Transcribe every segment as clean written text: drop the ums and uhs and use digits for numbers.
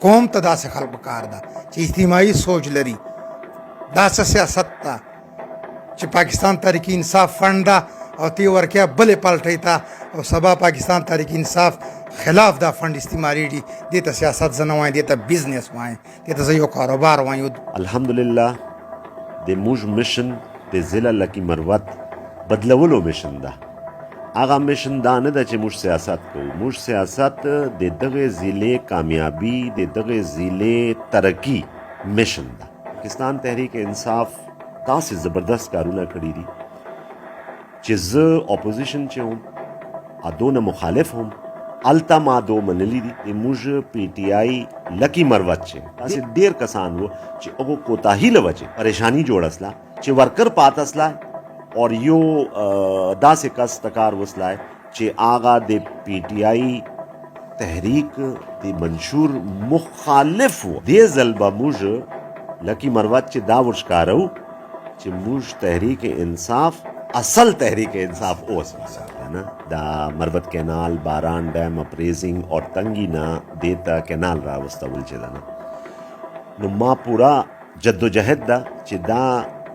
قوم ته داسې خلک پکار ده چې اجتماعي سوچ لري. داسې سیاست ته چې پاکستان تحریک انصاف فنډ ده او تی ورکیا بلې پالټۍ ته او سبا پاکستان تحریک انصاف خلاف دا فنډ استعمالیږي. دې ته سیاست زه نه وایم، دې ته بزنس وایم، دې ته زه یو کاروبار وایم. الحمدلله د موږ میشن د ضلع لکی مروت بدلولو میشن ده. هغه میشن دا نه ده چې موږ سیاست کوو. موږ سیاست د دغه ضلع کامیابی، د دغه ضلع ترقی میشن ده. پاکستان تحریک انصاف داسې زبردست کارونه کړي دي چې زه اپوزیشن چې هم ادونه مخالف هم الته ما دو منلی دي. موږ پی ټی آی لکی مروت چې داسې ډیر کسان وو چې هغو کوتاهي له وجې پریشانی جوړسله چې ورکر پاتسله اور یو داسې کس تکار وسلای چې آغا د پی ټی آی تحریک د منشور مخالف وو. دې ځل به موږ لکی مروت چې دا ورښکارو چې موږ تحریک انصاف اصل تحریک انصاف اوس نه دا مروت کینال، باران ډیم اپریزنگ اور تنگی نه دیتا کینال را وستول چې ده نه نو ما پورا جدوجہد ده چې دا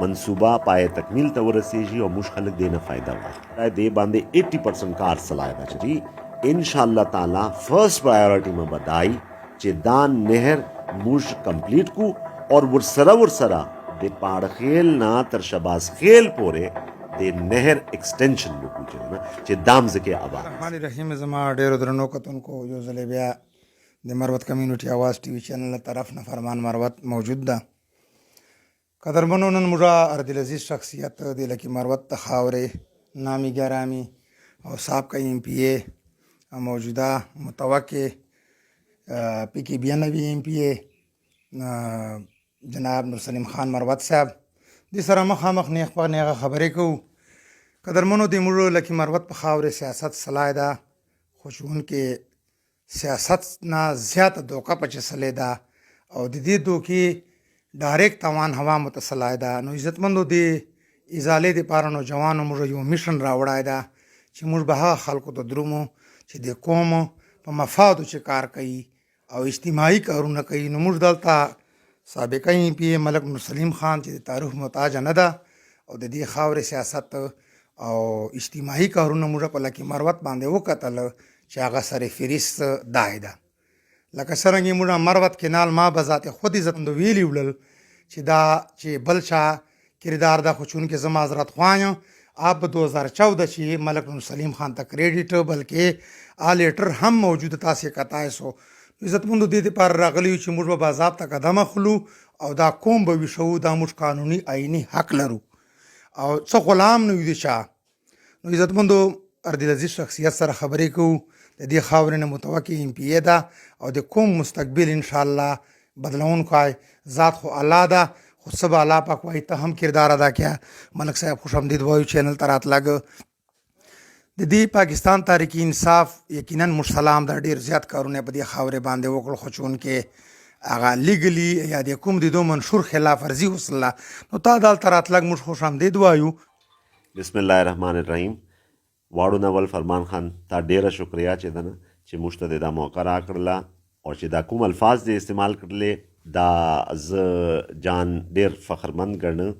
منصوبه پای تکمیل ته ورسیږي او موږ خلک دې نه فایده واخلي. دې باندې 80% کار سلای ده چې ان شاء الله تعالی فرست پرایورټي میں بدای چې دا نهر موږ کمپلیټ کو اور ورسره د پاړخیل نه تر شباس خیل پورې د نهر ایکسټنشن وکړو چې دام ځکه آباد. الرحمن الرحیم. زما ډیرو درنو کتونکو یو ځل بیا د مروت کمیونټي آواز ټي وي چینل طرف نه فرمان مروت موجود ده. قدرمنو، نن موږ اردلعزیز شخصیت د لکی مروت د خاورې نامی گرامی او سابقہ ایم پی اے موجوده متوقع پی کی 92 ایم پی اے جناب نورسلیم خان مروت صاحب دې سره مخامخ نیغ په نیغه خبرې کوو. قدرمنو، د موږ لکی مروت په خاورې سیاست سلای ده، خو چونکې سیاست نه زیاته دوکه پچې سلی ده او د دې دوکې ډایرکټ توان هوا متسلای ده. نو عزتمندو د ازالې دپاره نوجوانو موږ یو میشن راوړی ده چې موږ به هغه خلکو ته درومو چې د قوم په مفادو چې کار کوي او اجتماعي کارونه کوي. نو موږ دلته سابقه ایم پی اے ملک نورسلیم خان چې د تعریف محتاجه نه ده او د دې خاورې سیاست او اجتماعي کارونه موږ په لکی مروت باندې وکتل چې هغه سره فهرست دای ده. لکه څرنګه موږ مروت کینال ما به ذات خود عزتمندو ویلي وړل چې دا چې بل چا کردار ده، خو چونکې زه معذرت خوایم آپ 2014 چې ملک نورسلیم خان ته کریډیټ بلکې آ لیټر هم موجود تاسې کتای سو. عزتمندو دې دپاره راغلی یو چې موږ به باضابطه قدم اخلو او دا قوم به ویښوو، دا موږ قانوني آئیني حق لرو او څه غلام نه یو د چا. نو عزتمندو اردلعزیز شخصیت سره خبرې کوو. د دې خاورې نه متوقع ایم پی اے ده او د قوم مستقبل انشاءالله بدلونکی ذات خو الله ده، خو څه به الله پاک وایي ته هم کردار ادا کړه. ملک صاحب خوش آمدید وایو چینل ته راتلګ. د دې پاکستان تحریک انصاف یقینا موږ سلام دا ډېر زیات کارونه په دې خاورې باندې وکړو، خو چونکې هغه لیګلي یا د کوم د دو منشور خلاف ورزي وسله نو تا دلته راتلګ موږ خوش آمدید وایو. بسم الله الرحمن الرحیم. واړو نول فرمان خان تا ډیره شکریا چې ده نه چې موږ ته دا موقع راکړله او چې دا کوم الفاظ دې استعمال کړلې دا زه جان ډیر فخرمند ګڼم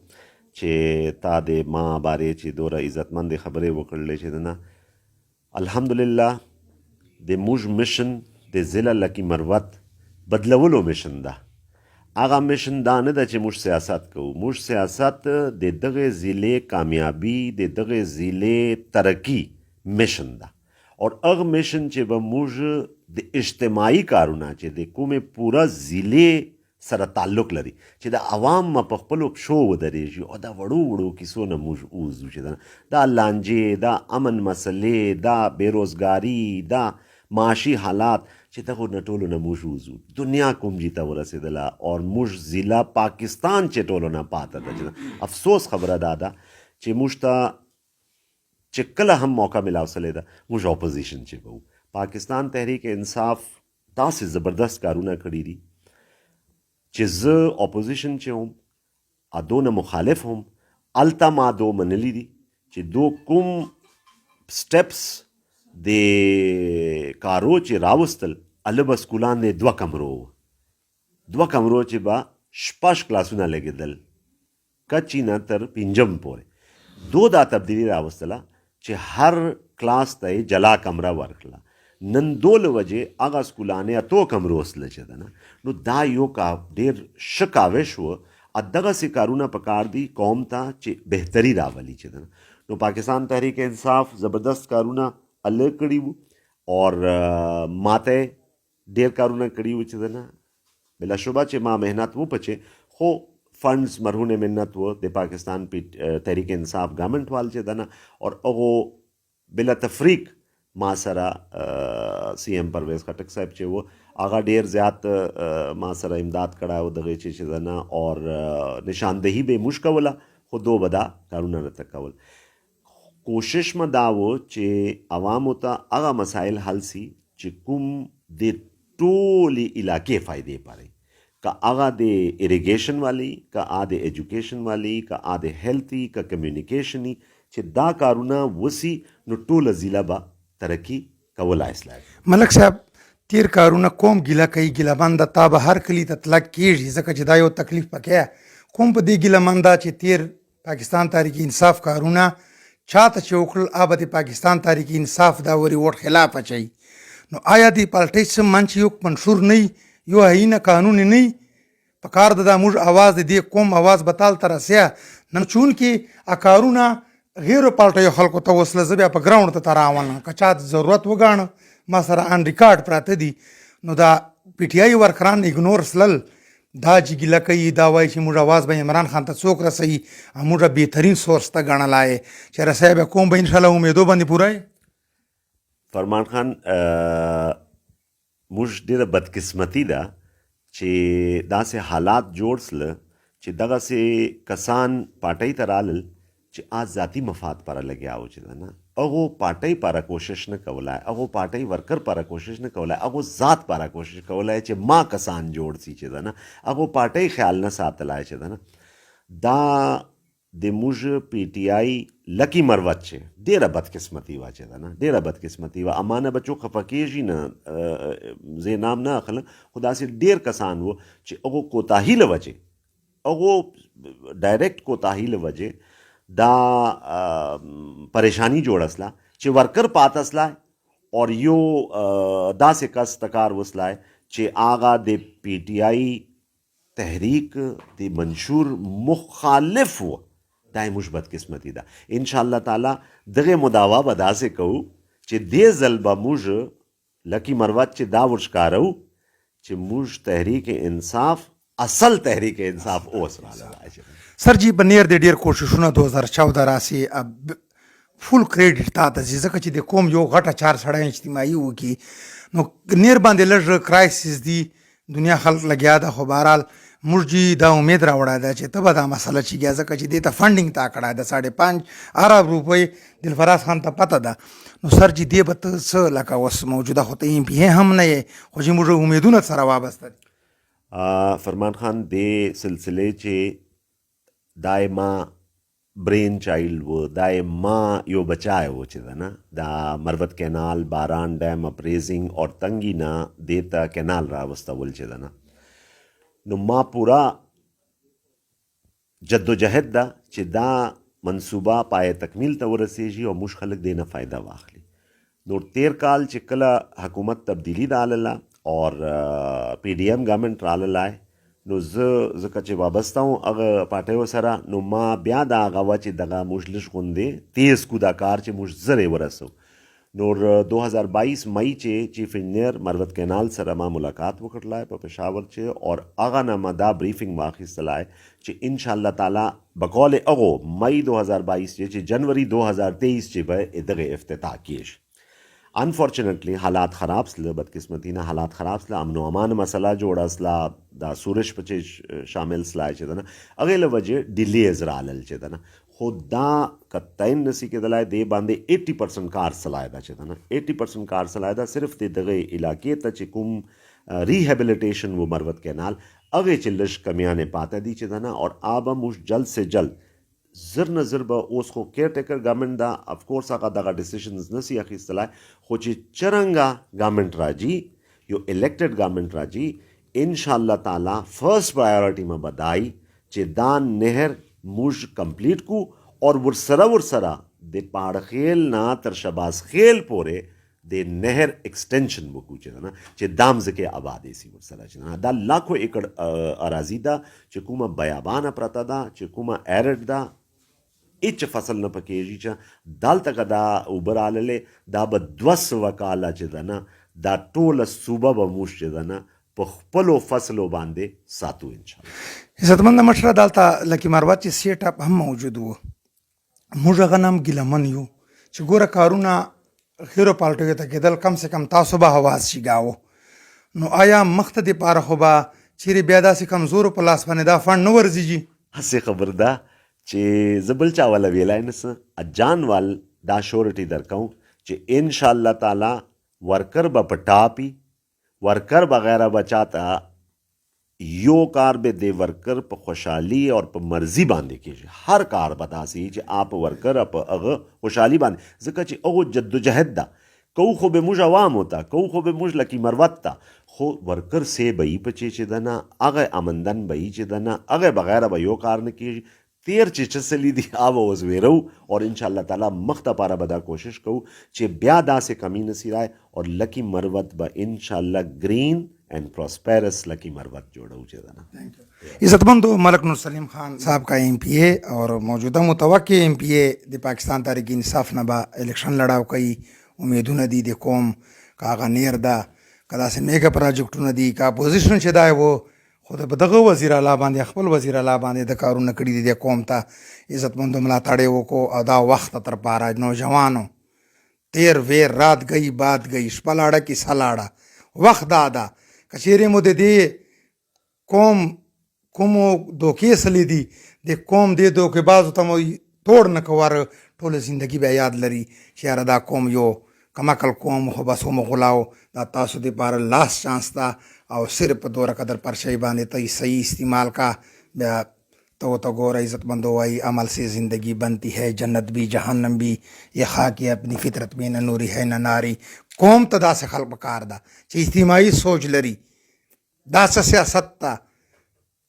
چې تا د ما بارې چې دوره عزتمند خبرې وکړلې چې ده نه. الحمدلله د موږ میشن د ضلع لکی مروت بدلولو میشن ده. هغه میشن دا نه ده چې موږ سیاست کوو. موږ سیاست د دغه ضلع کامیابی، د دغه ضلع ترقی میشن ده. اور هغه میشن چې به موږ د اجتماعي کارونه چې د کومې پوره ضلع سره تعلق لري چې د عوام ما په خپلو پښو ودرېږي او دا وړو کیسو نه موږ ووځو چې دا لانجې، دا امن مسلې، دا بېروزګاري، دا معاشي حالات چې دغو نه ټولو نه موږ ووځو. دنیا کومجي ته ورسېدله او موږ ضلع پاکستان چې ټولو نه پاته ده چې افسوس خبره دا ده چې موږ ته چې کله هم موقع میلاوسلی ده موږ اپوزیشن چې به وو. پاکستان تحریک انصاف داسې زبردست کارونه کړي دي چې زه اپوزیشن چې هم ادونه مخالف هم الته ما دو منلی دي چې دو کوم سټپس د کارو چې راوستل هله به سکولان د 2 کمرو 2 کمرو چې به 6 کلاسونه لګېدل کچی نه تر 5 پورې دا تبدیلی راوستله چې هر کلاس ته جلا کمره ورکړه. نن 2 وجې هغه سکولانې اتو کمرو وسله چې ده نه نو دا یو ډېر ښه کاوش و. دغسې کارونه پکار دي قوم ته چې بهتري راولي چې ده نه نو پاکستان تحریک انصاف زبردست کارونه الګ کړي وو اور ماته ډېر کارونه کړي وو چې ده نه بلا شبه چې ما محنت وپچې خو فنڈز مرهون منت و د پاکستان تحریک انصاف گورنمنٹ وال چې ده نه اور هغو بلا تفریق ما سره سی ایم پرویز خټک صاحب چې و هغه ډېر زیات ما سره امداد کړی و دغې چې ده نه اور نشاندهي به موږ کوله خو دو به دا کارونه راته کول. کوشش مې دا و چې عوامو ته هغه مسایل حل سي چې کوم د ټولې علاقې فایدې پاري که هغه د ایریګیشن والی که هغه د ایجوکیشن والی که هغه د هیلتي که کمیونیکیشني چې دا کارونه وسی نو ټوله ضلع به ترقی کولای سي. ملک صاحب تیر کارونه کوم ګیله کوي ګیله منده تا به هر کلي ته تلک کېږي ځکه چې دا یو تکلیف پکې کوم په دې ګیله منده چې تیر پاکستان تحریک انصاف کارونه چاته چې وکړل هغه د پاکستان تحریک انصاف دا وري وټ خلاف اچوي نو آیا د پالټیکس منچ یو منشور نه یو هینه قانون نه په کار د موږ आवाज د دې قوم आवाज بتال تر اسیا نن چون کې اکارونه غیر پالټیو خلکو ته وسله زبیا په ګراوند ته تراونه کچا ضرورت وګاڼه ما سره ان ریکارډ پراته دي نو دا پی ټی آی ورکران اګنور سلل دا چې ګیله کوي دا وایي چې موږ आवाज به عمران خان ته څوک رسوي موږ بهترین سورس ته ګڼلای چې رسای به کوم به ان شاء الله امیدو باندې پورای. فرمان خان موږ ډېره بدقسمتي ده چې داسې حالات جوړ سله چې دغسې کسان پارټۍ ته رالل چې آز ذاتی مفاد پاره لګیا و چې ده نه هغو پارټۍ پاره کوشش نه کولای هغو پارټۍ ورکر پاره کوشش نه کولای هغو ذات پاره کوشش کولای چې ما کسان جوړ سي چې ده نه هغو پارټۍ خیال نه ساتلای چې ده نه دا د موږ پی ټی آی لکی مروت چې ډېره بدقسمتي وه چې ده نه ډېره بدقسمتي وه. امانه بچو خفه کېږي نه زه نام نه اخلم خو داسې ډېر کسان وو چې هغو کوتاهي له وجې هغو ډایرکټ کوتاهي له وجې دا پریشانی جوړ اسلا چې ورکر پات اسلا اور یو داسې کس تکار وسلای چې آغا د پی ټی آی تحریک د منشور مخالف و دا موږ بدقسمتي ده. ان شاء الله تعالی دغه مداوا به داسې کوو چې دې ځل به موږ لکی مروت چې دا ورښکارو چې موږ تحریک انصاف اصل تحریک انصاف اوس راځي. سر جی بنیر د ډیر کوششونه 2014 راسي فول کریډټ تا ته ځکه چې د کوم یو غټه چار سړی اجتماعي وکي نو نیر باندې لږ کرایسس دی دنیا خلک لګیا ده خو بهرحال موږ جی دا امید راوړی ده چې ته به دا مسله چې ځکه چې دې ته فنډینګ تا کړی د 5.5 ارب روپۍ دلفراز خان ته پته ده نو سر جی دې به ته څه لکه اوس موجوده خو ته ایم پی هم نه یې خو چې موږ امیدونه سره وابسته دي. فرمان خان د سلسلې چې دای ما برین چایلډ و دای ما یو بچای و چې ده نه دا مروت کینال باران ډیم اپریزنګ اور تنګي نه دیتا کینال راوستول چې ده نه نو ما پورا جدوجہد ده چې دا منصوبه پای تکمیل ته ورسیږي او موږ خلک دې نه فایده واخلي. نو 13 کال چې کله حکومت تبدیلی رااله اور پی ډی ایم گورنمنٹ رااله نو زه ځکه چې وابسته وم هغه پارټیو سره نو ما بیا دا هغه وه چې دغه موږ لږ غوندې تیز کو دا کار چې موږ زر یې ورسو. نور 2022 مئی چې چیف انجینیر مروت کینال سره ما ملاقات وکړلای په پېښور چې اور هغه نه ما دا بریفنګ واخیستلای چې ان شاء الله تعالی بقول هغو مئی 2022 چې جنوري 2023 چې به دغه افتتاح کیږي. انفارچونیټلی حالات خراب سله بدقسمتی نه حالات خراب سله امن و امان مسله جوړه سله دا سورش پچې شامل سلای چې ده نه هغې له وجې ډیلیز رالل چې ده نه خو دا کتاین نسی کېدلی دی باندې 80% کار سلای ده چې ده نه 80% کار سلای ده صرف د دغه علاقې ته چې کوم ریهیبلیټیشن و مروت کینال هغې چې لږ کمیانې پاته دي چې ده نه اور آبه موږ جلد سے جلد زر نه زر به اوس خو کیر ټیکر ګورنمنټ دا افکورس هغه دغه ډیسیشنز نسی اخیستلی خو چې څرنګه ګورنمنټ راځي یو الیکټډ ګورنمنټ راځي ان شاء الله تعالی فرست پرایورټي ما بدای چې دا نهر موږ کمپلیټ کو اور ورسره د پاړخیل نه تر شباس خیل پورې د نهر ایکسټنشن وکړو چې دام ځکه آبادې سي ورسره چې دا لاکھو ایکړ اراضي ده چې کومه بیابانه پرته ده چې کومه ایرډ ده هیڅ فصل نه پکېږي چې دالته که دا اوبه راللې دا به 200 کاله چې ده نه دا ټوله صوبه به موږ چې ده نه په خپلو فصلو باندې ساتو انشاءالله. عزتمند مشره دلته لکي مروت چې سیټ اپ هم موجود وو موږ هغه نه هم ګیلمن یو چې ګوره کارونه خیرو پالټیو ته کېدل کم سے کم تاسو به حواس شي ګاوه نو آیا مخته دپاره خو به چیرې بیا داسې کمزورو په لاس باندې دا فنډ نه ورځيږي؟ هسې خبر ده چې زه بل چا والا ویلی نسه جان وال دا شورټي درکوم چې انشاءالله تعالی ورکر به په ټاپي ورکر بغیره بچاته یو کار به د ورکر په خوشحالي او په مرضي باندې کېږي هر کار به داسې چې آپ ورکر په هغه خوشحالي باندې ځکه چې هغه جدوجهد ده کو خو به موږ عوام ہوتا کو خو به موږ لکي مروت ته خو ورکر سه به یې پچې چې ده نه هغه آمندن به یې چې ده نه هغه بغیره به یو کار نه کېږي تیر چې چسلی دی آب وزویرو اور انشاءاللہ تعالی مخته پاره به دا کوشش کوو چې بیا داسې کمی نسی رای اور لکی مروت به انشاءاللہ گرین اینڈ پروسپیرس لکی مروت جوڑو چې ده عزتمندو ملک نور سلیم خان صاحب کا ایم پی اے اور موجودہ متوقع ایم پی اے د پاکستان تحریک انصاف نه به الیکشن لړاو کوي امیدونه دي د قوم که هغه نیر ده که داسې میګه پراجیکټونه دي که اپوزیشن چې دی و خو د دغه وزیر اعلی باندې خپل وزیر اعلی باندې د کارونه کړي دي د قوم ته عزتمندو ملاتړ یې وکړو او دا وخت تر پاره نوجوانو تیر ویر رات گئی بات گئی شپه لاړه کیسه لاړه وخت دا ده که چیرې مو د دې قوم کومو دوکې سلی دي د قوم دې دوکې بازو ته مو توړ نه کوار ټوله زندگی بیا یاد لري چې یاره دا قوم یو کمکل قوم خو بس هم غلاو دا تاسو دپاره لاس چانس ده او صرف په دوره قدر پرچی باندې ته صحیح استعمال کا بیا تو گور عزتمندو وای عمل سے زندگی بنتی ہے جنت بھی جہنم بھی یہ خاکی اپنی فطرت میں نہ نوری ہے نہ ناری قوم ته داسې خلق پکار ده چې اجتماعي سوچ لري داسې سیاست ته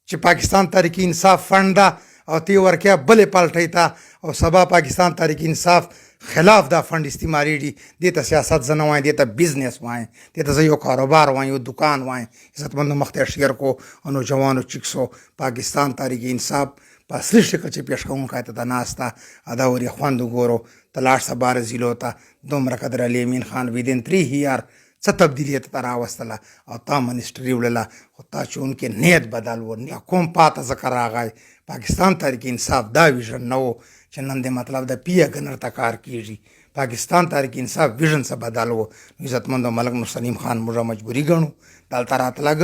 چې پاکستان تحریک انصاف فنډ ده او تی ورکیا بلې پالټۍ ته او سبا پاکستان تحریک انصاف خلاف دا فنډ استعمالیږي دې ته سیاست زه نه وایم دې ته بزنس وایم دې ته زه یو کاروبار وایم یو دکان وایم عزتمندو مخته شیر کو او نوجوانو چیکسو پاکستان تحریک انصاف په اصلي شکل چې پیش کوونکی ته د ناسته ادا ورې خوند وګورو ته لاړ شه باره ضلعو ته دومره قدر علي امین خان ودین 3 year څه تبدیلی ته راوستله او تا منسټري وړله خو تا چونکې نیت بدل و کوم پاته ذکر راغی پاکستان تحریک انصاف دا ویژن نه و چې نن د مطلب د پیه ګنر ته کار کیږي پاکستان تحریک انصاف ویژن څه بدل و عزتمندو ملک نور سلیم خان موږ مجبوري ګڼو دلته راتلګ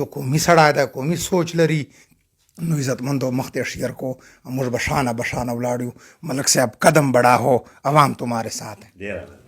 یو قومي سړی ده قومي سوچ لري نو عزتمندو مخته شیر کو موږ بشانه ولاړو ملک صاحب قدم بڑا ہو عوام تمہارے ساتھ ہے